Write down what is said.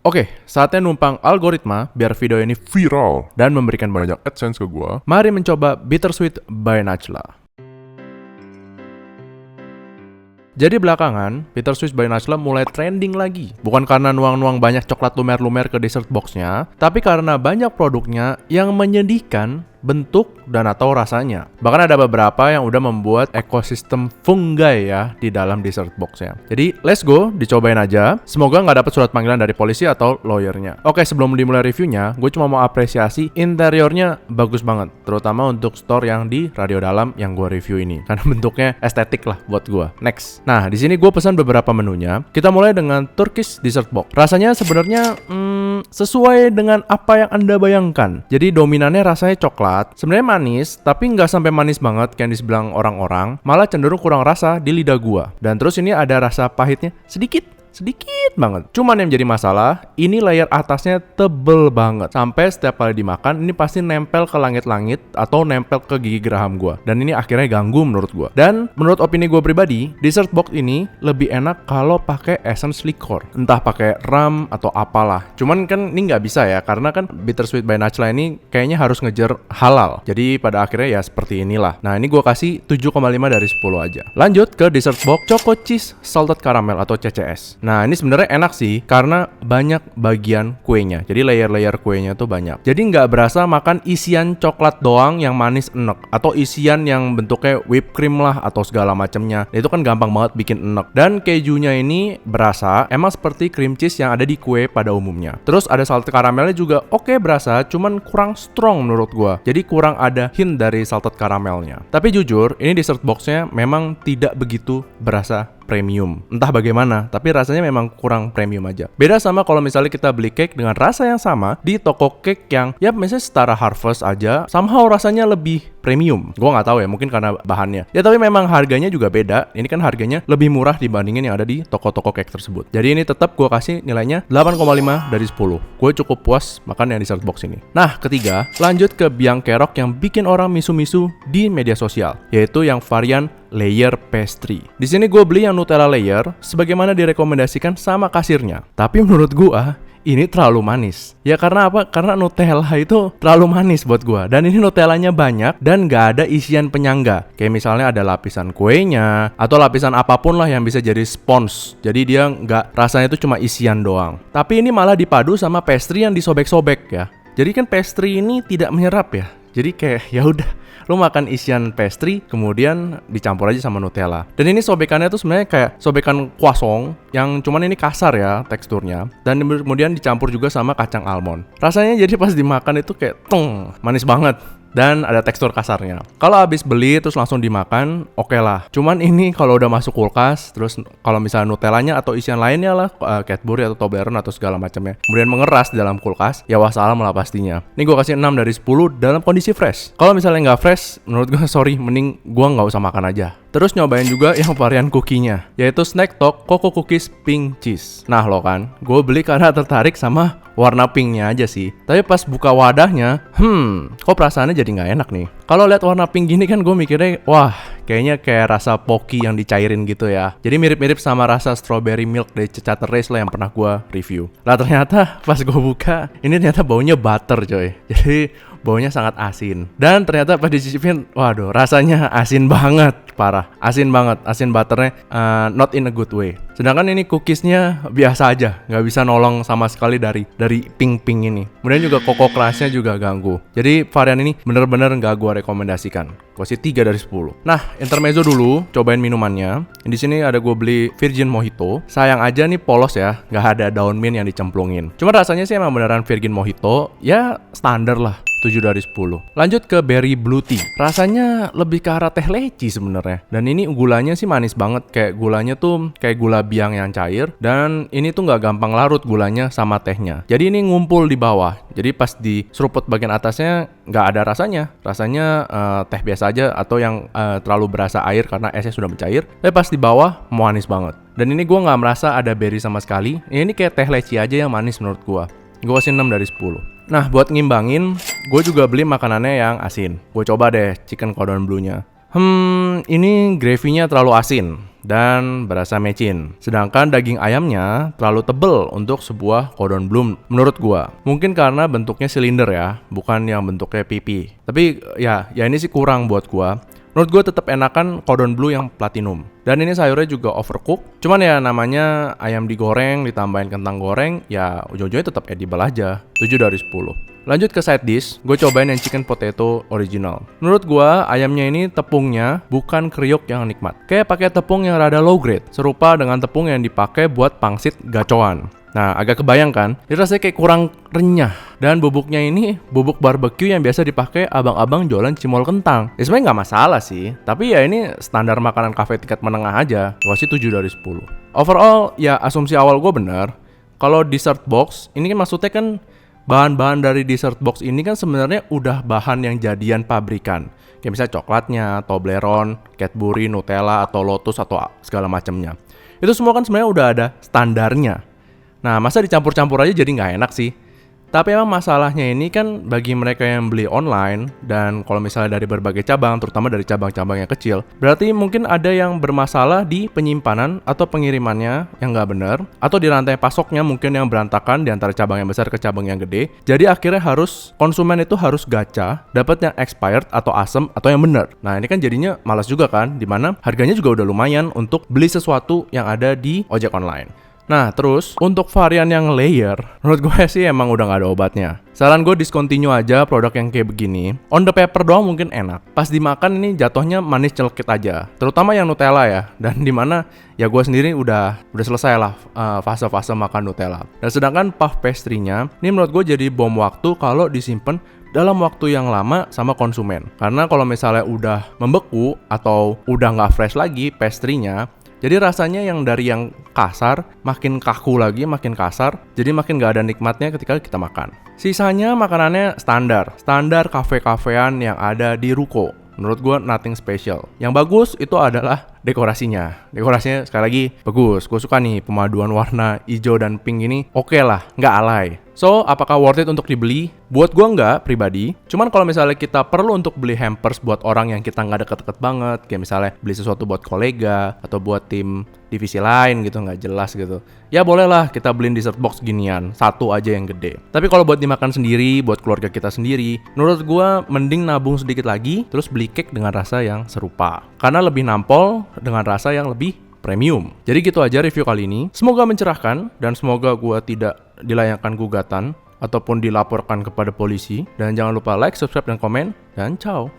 Oke, saatnya numpang algoritma biar video ini viral dan memberikan banyak AdSense ke gua. Mari mencoba Bittersweet by Najla. Jadi belakangan, Bittersweet by Najla mulai trending lagi. Bukan karena nuang-nuang banyak coklat lumer-lumer ke dessert boxnya, tapi karena banyak produknya yang menyedihkan bentuk dan atau rasanya. Bahkan ada beberapa yang udah membuat ekosistem fungi ya di dalam dessert boxnya. Jadi let's go, dicobain aja. Semoga nggak dapat surat panggilan dari polisi atau lawyernya. Oke, sebelum dimulai reviewnya, gue cuma mau apresiasi interiornya bagus banget, terutama untuk store yang di Radio Dalam yang gue review ini, karena bentuknya estetik lah buat gue. Next. Nah, di sini gue pesan beberapa menunya. Kita mulai dengan Turkish dessert box. Rasanya sebenarnya sesuai dengan apa yang Anda bayangkan. Jadi dominannya rasanya coklat. Sebenarnya manis, tapi nggak sampai manis banget kayak dibilang orang-orang. Malah cenderung kurang rasa di lidah gua. Dan terus ini ada rasa pahitnya sedikit banget. Cuman yang jadi masalah, ini layer atasnya tebel banget. Sampai setiap kali dimakan, ini pasti nempel ke langit-langit atau nempel ke gigi geraham gua. Dan ini akhirnya ganggu menurut gua. Dan menurut opini gua pribadi, dessert box ini lebih enak kalau pakai essence liquor. Entah pakai rum atau apalah. Cuman kan ini nggak bisa ya, karena kan Bittersweet by Najla ini kayaknya harus ngejar halal. Jadi pada akhirnya ya seperti inilah. Nah, ini gua kasih 7,5 dari 10 aja. Lanjut ke dessert box Choco Cheese Salted Caramel atau CCS. Nah, ini sebenarnya enak sih karena banyak bagian kuenya. Jadi layer-layer kuenya tuh banyak. Jadi nggak berasa makan isian coklat doang yang manis enek, atau isian yang bentuknya whipped cream lah atau segala macamnya. Itu kan gampang banget bikin enek. Dan kejunya ini berasa emang seperti cream cheese yang ada di kue pada umumnya. Terus ada salted caramelnya juga oke berasa, cuman kurang strong menurut gua. Jadi kurang ada hint dari salted caramelnya. Tapi jujur, ini dessert boxnya memang tidak begitu berasa premium. Entah bagaimana, tapi rasanya memang kurang premium aja. Beda sama kalau misalnya kita beli cake dengan rasa yang sama di toko cake yang ya misalnya setara Harvest aja, somehow rasanya lebih premium. Gua nggak tahu ya, mungkin karena bahannya. Ya tapi memang harganya juga beda. Ini kan harganya lebih murah dibandingin yang ada di toko-toko cake tersebut. Jadi ini tetap gua kasih nilainya 8,5 dari 10. Gue cukup puas makan yang dessert box ini. Nah, ketiga, lanjut ke biang kerok yang bikin orang misu-misu di media sosial, yaitu yang varian layer pastry. Di sini gue beli yang Nutella layer sebagaimana direkomendasikan sama kasirnya. Tapi menurut gue ini terlalu manis. Ya karena apa? Karena Nutella itu terlalu manis buat gue. Dan ini Nutellanya banyak dan gak ada isian penyangga. Kayak misalnya ada lapisan kuenya atau lapisan apapun lah yang bisa jadi sponge. Jadi dia gak, rasanya itu cuma isian doang. Tapi ini malah dipadu sama pastry yang disobek-sobek ya. Jadi kan pastry ini tidak menyerap ya. Jadi kayak ya udah, lu makan isian pastry kemudian dicampur aja sama Nutella. Dan ini sobekannya tuh sebenarnya kayak sobekan croissant yang cuman ini kasar ya teksturnya, dan kemudian dicampur juga sama kacang almond. Rasanya jadi pas dimakan itu kayak manis banget. Dan ada tekstur kasarnya. Kalau habis beli terus langsung dimakan, oke lah. Cuman ini kalau udah masuk kulkas, terus kalau misalnya Nutellanya atau isian lainnya lah, Cadbury atau Toblerone atau segala macamnya, kemudian mengeras di dalam kulkas, ya wassalam lah pastinya. Ini gue kasih 6 dari 10 dalam kondisi fresh. Kalau misalnya nggak fresh, menurut gue sorry, mending gue nggak usah makan aja. Terus nyobain juga yang varian cookie-nya, yaitu Snack Talk Coco Cookies Pink Cheese. Nah lo kan, gue beli karena tertarik sama warna pinknya aja sih. Tapi pas buka wadahnya, kok perasaannya jadi nggak enak nih. Kalau lihat warna pink gini kan gue mikirnya, wah kayaknya kayak rasa Pocky yang dicairin gitu ya. Jadi mirip-mirip sama rasa strawberry milk dari Cecater Race lah yang pernah gue review. Lah ternyata pas gue buka, ini ternyata baunya butter coy. Jadi baunya sangat asin. Dan ternyata pas dicicipin, waduh rasanya asin banget. Parah, asin banget, asin butternya not in a good way. Sedangkan ini cookiesnya biasa aja, nggak bisa nolong sama sekali dari pink ini. Kemudian juga Coco Crush-nya juga ganggu. Jadi varian ini bener-bener nggak gue rekomendasikan. Gue kasih 3 dari 10. Nah, intermezzo dulu, cobain minumannya. Di sini ada gue beli Virgin Mojito. Sayang aja nih polos ya, nggak ada daun mint yang dicemplungin. Cuma rasanya sih emang beneran Virgin Mojito, ya standar lah. 7 dari 10. Lanjut ke Berry Blue Tea. Rasanya lebih ke arah teh leci sebenarnya. Dan ini gulanya sih manis banget. Kayak gulanya tuh kayak gula biang yang cair. Dan ini tuh nggak gampang larut gulanya sama tehnya. Jadi ini ngumpul di bawah. Jadi pas diseruput bagian atasnya nggak ada rasanya. Rasanya teh biasa aja atau yang terlalu berasa air karena esnya sudah mencair. Tapi pas di bawah manis banget. Dan ini gue nggak merasa ada berry sama sekali. Ini kayak teh leci aja yang manis menurut gue. Gue kasih 6 dari 10. Nah, buat ngimbangin, gue juga beli makanannya yang asin. Gue coba deh chicken cordon bleu-nya. Ini gravy-nya terlalu asin dan berasa mecin. Sedangkan daging ayamnya terlalu tebel untuk sebuah cordon bleu menurut gua. Mungkin karena bentuknya silinder ya, bukan yang bentuknya pipi. Tapi ya ini sih kurang buat gua. Menurut gue tetap enakan cordon bleu yang platinum. Dan ini sayurnya juga overcook. Cuman ya namanya ayam digoreng ditambahin kentang goreng, ya ujung-ujungnya tetap edible aja. 7 dari 10. Lanjut ke side dish, gue cobain yang chicken potato original. Menurut gue ayamnya ini tepungnya bukan kriuk yang nikmat. Kayak pakai tepung yang rada low grade, serupa dengan tepung yang dipakai buat pangsit gacoan. Nah, agak kebayang kan? Ini rasanya kayak kurang renyah. Dan bubuknya ini bubuk barbecue yang biasa dipakai abang-abang jualan cimol kentang. Ya sebenarnya nggak masalah sih. Tapi ya ini standar makanan kafe tingkat menengah aja. Gue kasih 7 dari 10. Overall, ya asumsi awal gue benar. Kalau dessert box, ini kan maksudnya kan bahan-bahan dari dessert box ini kan sebenarnya udah bahan yang jadian pabrikan. Kayak misalnya coklatnya, Toblerone, Cadbury, Nutella, atau Lotus, atau segala macamnya. Itu semua kan sebenarnya udah ada standarnya. Nah, masa dicampur-campur aja jadi nggak enak sih? Tapi emang masalahnya ini kan bagi mereka yang beli online, dan kalau misalnya dari berbagai cabang, terutama dari cabang-cabang yang kecil, berarti mungkin ada yang bermasalah di penyimpanan atau pengirimannya yang nggak benar, atau di rantai pasoknya mungkin yang berantakan di antara cabang yang besar ke cabang yang gede. Jadi akhirnya konsumen itu harus gacha, dapat yang expired atau asem atau yang benar. Nah, ini kan jadinya malas juga kan, dimana harganya juga udah lumayan untuk beli sesuatu yang ada di ojek online. Nah, terus untuk varian yang layer, menurut gue sih emang udah gak ada obatnya. Saran gue discontinue aja produk yang kayak begini. On the paper doang mungkin enak. Pas dimakan ini jatuhnya manis celekit aja. Terutama yang Nutella ya. Dan dimana ya gue sendiri udah selesai lah fase-fase makan Nutella. Dan sedangkan puff pastry-nya, ini menurut gue jadi bom waktu kalau disimpan dalam waktu yang lama sama konsumen. Karena kalau misalnya udah membeku atau udah gak fresh lagi pastry-nya, jadi rasanya yang dari yang kasar, makin kaku lagi, makin kasar. Jadi makin gak ada nikmatnya ketika kita makan. Sisanya makanannya standar kafe-kafean yang ada di ruko. Menurut gue nothing special. Yang bagus itu adalah dekorasinya. Dekorasinya sekali lagi bagus. Gue suka nih pemaduan warna hijau dan pink ini. Oke lah, nggak alay. So, apakah worth it untuk dibeli? Buat gue nggak pribadi. Cuman kalau misalnya kita perlu untuk beli hampers buat orang yang kita nggak deket-deket banget, kayak misalnya beli sesuatu buat kolega atau buat tim divisi lain gitu, nggak jelas gitu, ya bolehlah kita beliin dessert box ginian, satu aja yang gede. Tapi kalau buat dimakan sendiri, buat keluarga kita sendiri, menurut gue mending nabung sedikit lagi, terus beli cake dengan rasa yang serupa. Karena lebih nampol dengan rasa yang lebih premium. Jadi gitu aja review kali ini. Semoga mencerahkan dan semoga gue tidak dilayangkan gugatan ataupun dilaporkan kepada polisi. Dan jangan lupa like, subscribe, dan komen. Dan ciao.